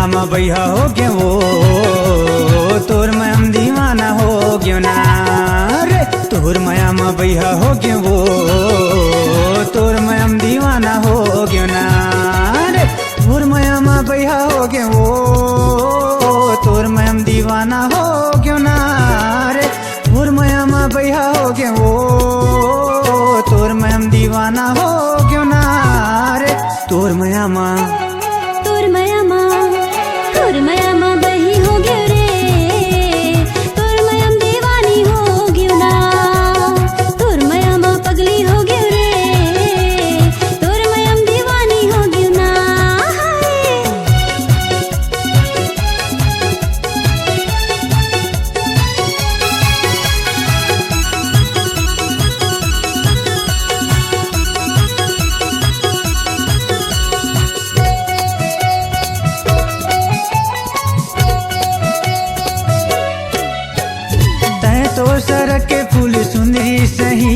में बैहा हो गयो वो तोर मैं हम दीवाना हो गयो ना रे। तोर माया में बैहा हो गयो वो तोर मैं हम दीवाना हो गयो ना रे। तोर माया में बैहा हो गयो वो तोर मैं हम दीवाना हो गयो ना रे। तोर माया में बैहा हो गयो वो तोर मैं हम दीवाना हो गयो ना रे। तोर माया में बही हो गयो रे। तोर माया में दीवानी हो गयो ना। तोर माया में पगली हो गयो रे। तोर माया में दीवानी हो गयो ना। तो सड़क के फूल सुंदरी सही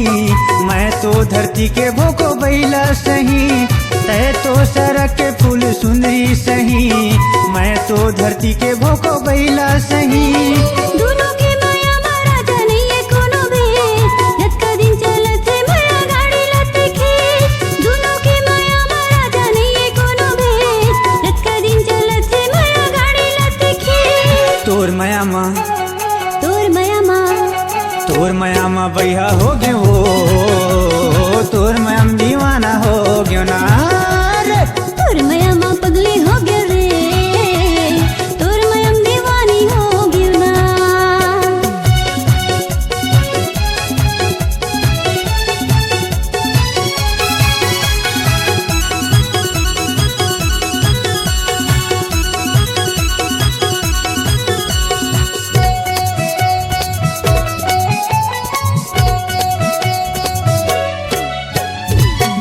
मैं तो धरती के भोको बैला सही। तय तो सड़क के फूल सुंदरी सही मैं तो धरती के भोको बैला सही। दोनों के माया में राजा नहीं है कोनो भी जत का दिन चलत है माया गाड़ी लते खे। दोनों के माया में राजा नहीं है कोनो भी जत का दिन चलत है माया गाड़ी लते खे। तोर माया में बैहा हो गयो वो तोर मैं हम दीवाना हो गयो ना रे। तोर माया में पगली हो गयो रे। तोर माया में दीवानी हो गयो ना।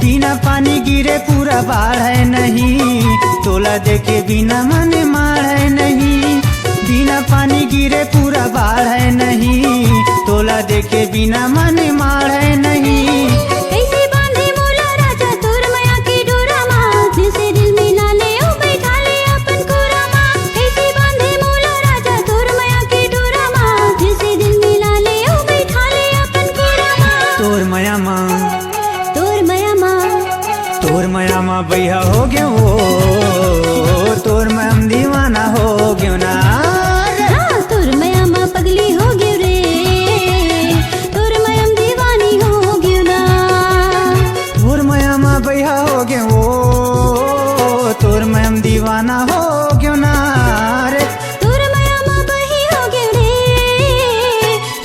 बिना पानी गिरे पूरा बाढ़ है नहीं तोला देखे बिना मन मार है नहीं। बिना पानी गिरे पूरा बाढ़ है नहीं तोला देखे बिना मन मार है नहीं। कैसे बांधे मोला राजा तोर माया के डोरा माँ दिल से दिल मिला ले ओ बैठा ले अपन कोरा माँ। कैसे बांधे मोला राजा तोर माया के डोरा माँ दिल से दिल मिला ले ओ बैठा ले अपन कोरा माँ। तोर माया माँ बैहा हो गयो वो तोर मैं हम दीवाना हो गयो ना रे। हाँ, तोर माया में पगली हो गयो रे। तोर माया में दीवानी हो गयो ना। तोर माया में बैहा हो गयो वो तोर मैं हम दीवाना हो गयो ना रे। तोर माया में बही हो गयो रे।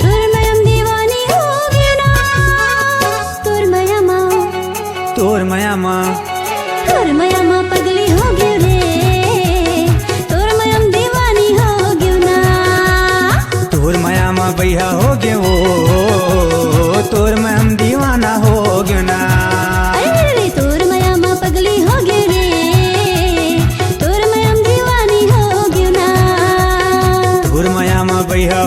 तोर माया में दीवानी हो गयो ना। तोर माया में पगली हो गयो रे। तोर माया में दीवानी हो गयो ना। तोर माया में बैहा हो गयो वो तोर मैं हम दीवाना हो गयो ना। अरे तोर माया में पगली हो गयो रे। तोर माया में दीवानी हो गयो ना। तोर माया में बैहा